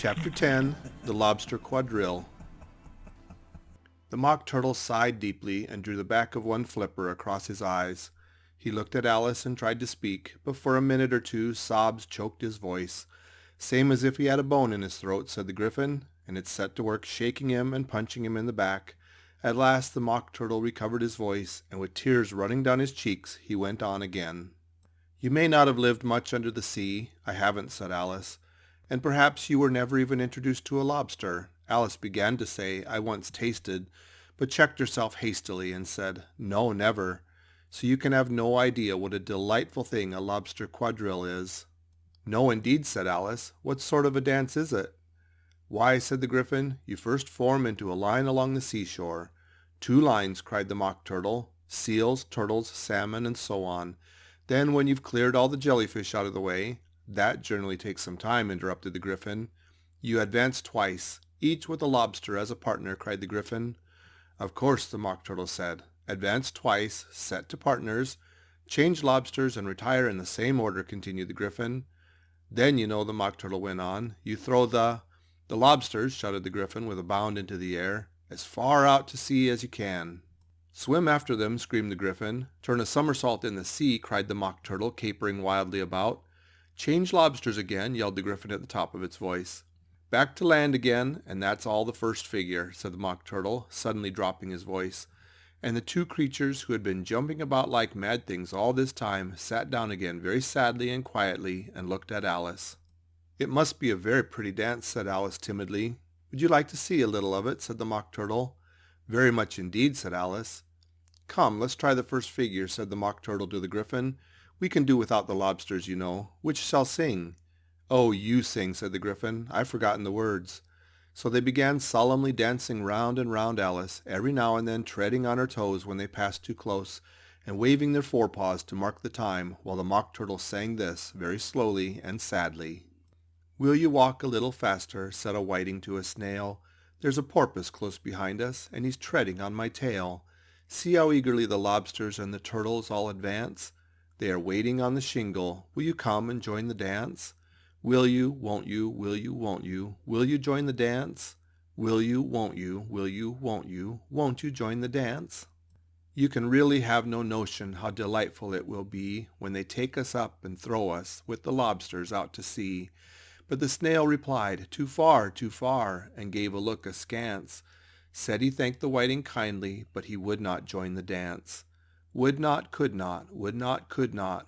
Chapter 10, The Lobster Quadrille. The Mock Turtle sighed deeply and drew the back of one flipper across his eyes. He looked at Alice and tried to speak, but for a minute or two sobs choked his voice. "Same as if he had a bone in his throat," said the Gryphon, and it set to work shaking him and punching him in the back. At last the Mock Turtle recovered his voice, and with tears running down his cheeks, he went on again. "You may not have lived much under the sea." "I haven't," said Alice. "And perhaps you were never even introduced to a lobster." Alice began to say, "I once tasted," but checked herself hastily and said, "No, never. So you can have no idea what a delightful thing a lobster quadrille is." "No, indeed," said Alice. "What sort of a dance is it?" "Why," said the Gryphon, "you first form into a line along the seashore." "Two lines," cried the Mock Turtle. "Seals, turtles, salmon, and so on. Then when you've cleared all the jellyfish out of the way—" "That generally takes some time," interrupted the Gryphon. "You advance twice, each with a lobster as a partner," cried the Gryphon. "Of course," the Mock Turtle said. "Advance twice, set to partners, change lobsters and retire in the same order," continued the Gryphon. "Then, you know," the Mock Turtle went on, "you throw the lobsters," shouted the Gryphon with a bound into the air, "as far out to sea as you can." "Swim after them," screamed the Gryphon. "Turn a somersault in the sea," cried the Mock Turtle, capering wildly about. "Change lobsters again," yelled the Gryphon at the top of its voice. "Back to land again, and that's all the first figure," said the Mock Turtle, suddenly dropping his voice. And the two creatures who had been jumping about like mad things all this time sat down again very sadly and quietly and looked at Alice. "It must be a very pretty dance," said Alice timidly. "Would you like to see a little of it?" said the Mock Turtle. "Very much indeed," said Alice. "Come, let's try the first figure," said the Mock Turtle to the Gryphon. "We can do without the lobsters, you know. Which shall sing?" "Oh, you sing," said the Gryphon. "I've forgotten the words." So they began solemnly dancing round and round Alice, every now and then treading on her toes when they passed too close, and waving their forepaws to mark the time, while the Mock Turtle sang this, very slowly and sadly. "Will you walk a little faster?" said a whiting to a snail. "There's a porpoise close behind us, and he's treading on my tail. See how eagerly the lobsters and the turtles all advance. They are waiting on the shingle. Will you come and join the dance? Will you, won't you, will you, won't you, will you join the dance? Will you, won't you, will you, won't you join the dance?" You can really have no notion how delightful it will be when they take us up and throw us, with the lobsters, out to sea. But the snail replied, "Too far," and gave a look askance. Said he thanked the whiting kindly, but he would not join the dance. Would not, could not, would not, could not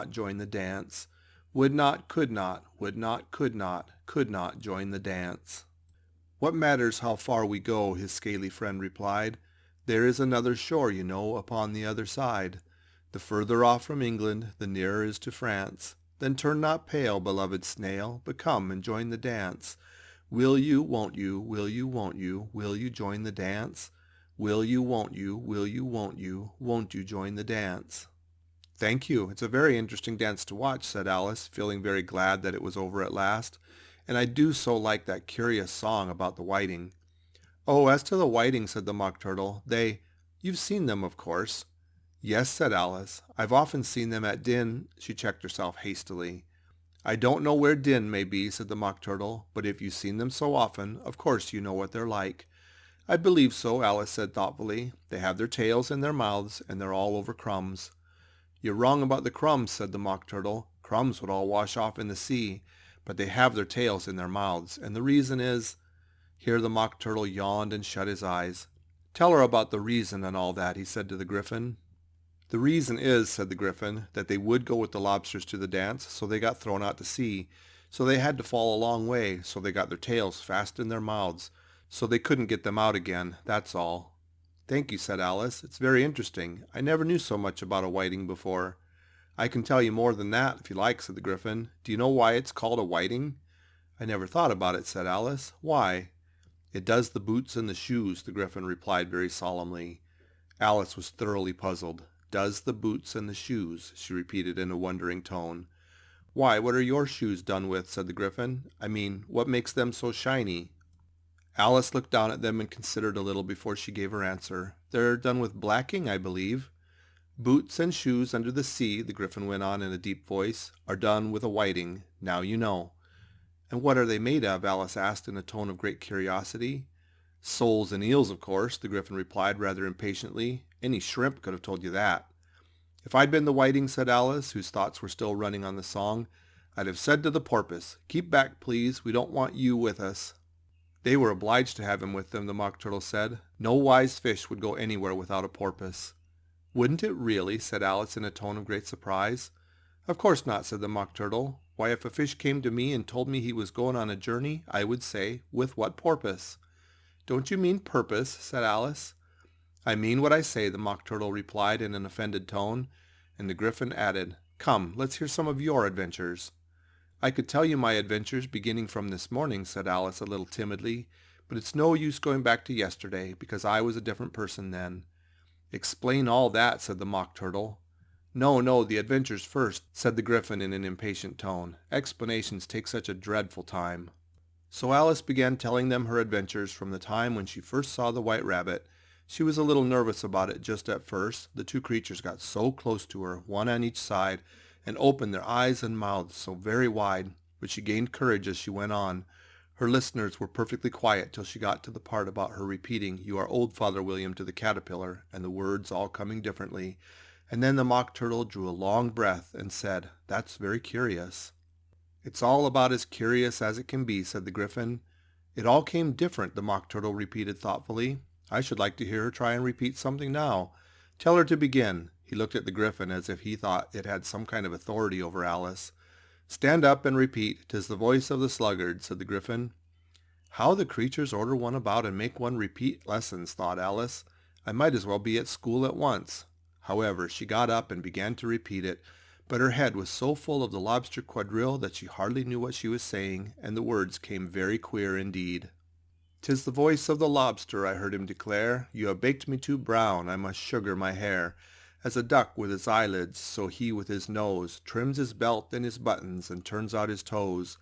join the dance. Would not, could not join the dance. "What matters how far we go?" his scaly friend replied. "There is another shore, you know, upon the other side. The further off from England, the nearer is to France. Then turn not pale, beloved snail, but come and join the dance. Will you, won't you, will you, won't you join the dance? Will you, won't you, won't you join the dance?" "Thank you. It's a very interesting dance to watch," said Alice, feeling very glad that it was over at last. "And I do so like that curious song about the whiting." "Oh, as to the whiting," said the Mock Turtle, you've seen them, of course." "Yes," said Alice. "I've often seen them at Din—" She checked herself hastily. "I don't know where Din may be," said the Mock Turtle, "but if you've seen them so often, of course you know what they're like." "I believe so," Alice said thoughtfully. "They have their tails in their mouths, and they're all over crumbs." "You're wrong about the crumbs," said the Mock Turtle. "Crumbs would all wash off in the sea, but they have their tails in their mouths, and the reason is—" Here the Mock Turtle yawned and shut his eyes. "Tell her about the reason and all that," he said to the Gryphon. "The reason is," said the Gryphon, "that they would go with the lobsters to the dance, so they got thrown out to sea. So they had to fall a long way, so they got their tails fast in their mouths, so they couldn't get them out again, that's all." "Thank you," said Alice. "It's very interesting. I never knew so much about a whiting before." "I can tell you more than that, if you like," said the Gryphon. "Do you know why it's called a whiting?" "I never thought about it," said Alice. "Why?" "It does the boots and the shoes," the Gryphon replied very solemnly. Alice was thoroughly puzzled. "Does the boots and the shoes," she repeated in a wondering tone. "Why, what are your shoes done with?" said the Gryphon. "I mean, what makes them so shiny?" Alice looked down at them and considered a little before she gave her answer. "They're done with blacking, I believe." "Boots and shoes under the sea," the Gryphon went on in a deep voice, "are done with a whiting. Now you know." And what are they made of? Alice asked in a tone of great curiosity. Soles and eels, of course, the Gryphon replied rather impatiently. Any shrimp could have told you that. If I'd been the whiting, said Alice, whose thoughts were still running on the song, I'd have said to the porpoise, keep back, please, we don't want you with us. They were obliged to have him with them, the Mock Turtle said. No wise fish would go anywhere without a porpoise. Wouldn't it really? Said Alice in a tone of great surprise. Of course not, said the Mock Turtle. Why, if a fish came to me and told me he was going on a journey, I would say, with what porpoise? Don't you mean purpose? Said Alice. I mean what I say, the Mock Turtle replied in an offended tone, and the Gryphon added, Come, let's hear some of your adventures. I could tell you my adventures beginning from this morning, said Alice a little timidly, but it's no use going back to yesterday, because I was a different person then. Explain all that, said the Mock Turtle. No, the adventures first, said the Gryphon in an impatient tone. Explanations take such a dreadful time. So Alice began telling them her adventures from the time when she first saw the White Rabbit. She was a little nervous about it just at first. The two creatures got so close to her, one on each side, and opened their eyes and mouths so very wide, but she gained courage as she went on. Her listeners were perfectly quiet till she got to the part about her repeating, You are old, Father William, to the caterpillar, and the words all coming differently. And then the Mock Turtle drew a long breath and said, That's very curious. It's all about as curious as it can be, said the Gryphon. It all came different, the Mock Turtle repeated thoughtfully. I should like to hear her try and repeat something now. Tell her to begin. He looked at the Gryphon as if he thought it had some kind of authority over Alice. Stand up and repeat. 'Tis the voice of the sluggard, said the Gryphon. How the creatures order one about and make one repeat lessons, thought Alice. I might as well be at school at once. However, she got up and began to repeat it, but her head was so full of the Lobster Quadrille that she hardly knew what she was saying, and the words came very queer indeed. 'Tis the voice of the lobster, I heard him declare. You have baked me too brown, I must sugar my hair. As a duck with his eyelids, so he with his nose trims his belt and his buttons and turns out his toes.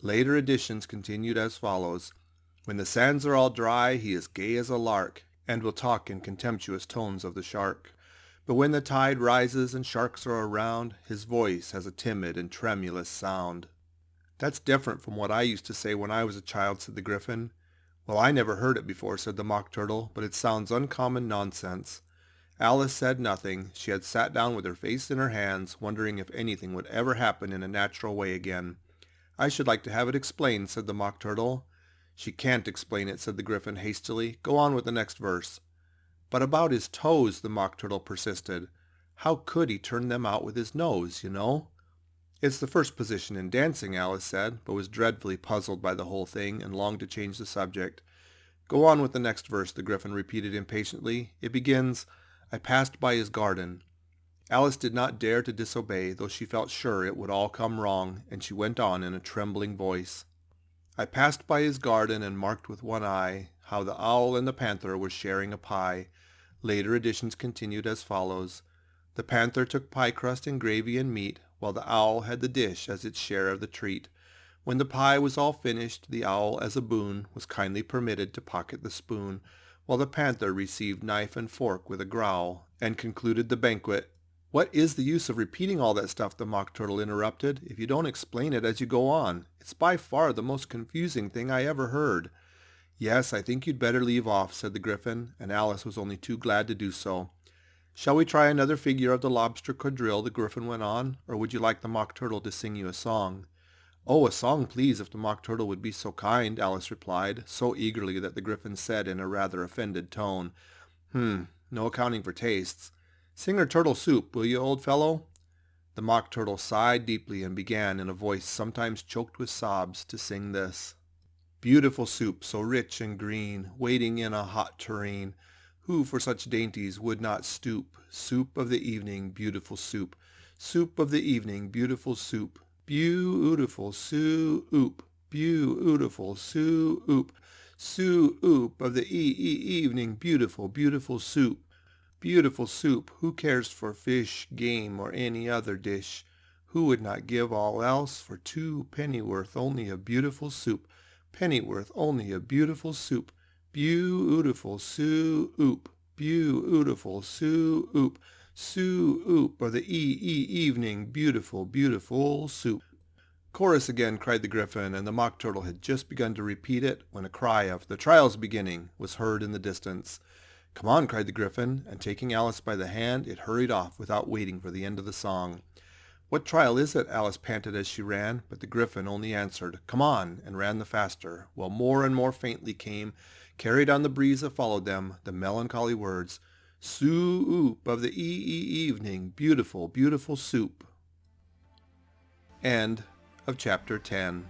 Later editions continued as follows. When the sands are all dry, he is gay as a lark, and will talk in contemptuous tones of the shark. But when the tide rises and sharks are around, his voice has a timid and tremulous sound. That's different from what I used to say when I was a child, said the Gryphon. Well, I never heard it before, said the Mock Turtle, but it sounds uncommon nonsense. Alice said nothing. She had sat down with her face in her hands, wondering if anything would ever happen in a natural way again. I should like to have it explained, said the Mock Turtle. She can't explain it, said the Gryphon hastily. Go on with the next verse. But about his toes, the Mock Turtle persisted. How could he turn them out with his nose, you know? It's the first position in dancing, Alice said, but was dreadfully puzzled by the whole thing and longed to change the subject. Go on with the next verse, the Gryphon repeated impatiently. It begins, I passed by his garden. Alice did not dare to disobey, though she felt sure it would all come wrong, and she went on in a trembling voice. I passed by his garden and marked with one eye how the owl and the panther were sharing a pie. Later editions continued as follows. The panther took pie crust and gravy and meat, while the owl had the dish as its share of the treat. When the pie was all finished, the owl, as a boon, was kindly permitted to pocket the spoon, while the panther received knife and fork with a growl, and concluded the banquet. What is the use of repeating all that stuff, the Mock Turtle interrupted, if you don't explain it as you go on? It's by far the most confusing thing I ever heard. Yes, I think you'd better leave off, said the Gryphon, and Alice was only too glad to do so. Shall we try another figure of the Lobster Quadrille, the Gryphon went on, or would you like the Mock Turtle to sing you a song? Oh, a song, please, if the Mock Turtle would be so kind, Alice replied, so eagerly that the Gryphon said in a rather offended tone, No accounting for tastes. Sing her turtle soup, will you, old fellow? The Mock Turtle sighed deeply and began in a voice sometimes choked with sobs to sing this. Beautiful soup, so rich and green, waiting in a hot tureen. Who for such dainties would not stoop? Soup of the evening, beautiful soup. Soup of the evening, beautiful soup. Beautiful soup. Beautiful soup. Soup of the evening, beautiful, beautiful soup. Beautiful soup, who cares for fish, game, or any other dish? Who would not give all else for 2 pennyworth only a beautiful soup? Pennyworth only a beautiful soup. Beautiful soup. Beautiful soup. Soup of the evening, beautiful, beautiful soup. Chorus again, cried the Gryphon, and the Mock Turtle had just begun to repeat it when a cry of "The trial's beginning" was heard in the distance. "Come on," cried the Gryphon, and taking Alice by the hand, it hurried off without waiting for the end of the song. "What trial is it?" Alice panted as she ran, but the Gryphon only answered, "Come on," and ran the faster, while more and more faintly came, carried on the breeze that followed them, the melancholy words, "Soo-oop of the evening, beautiful, beautiful soup." End of chapter 10.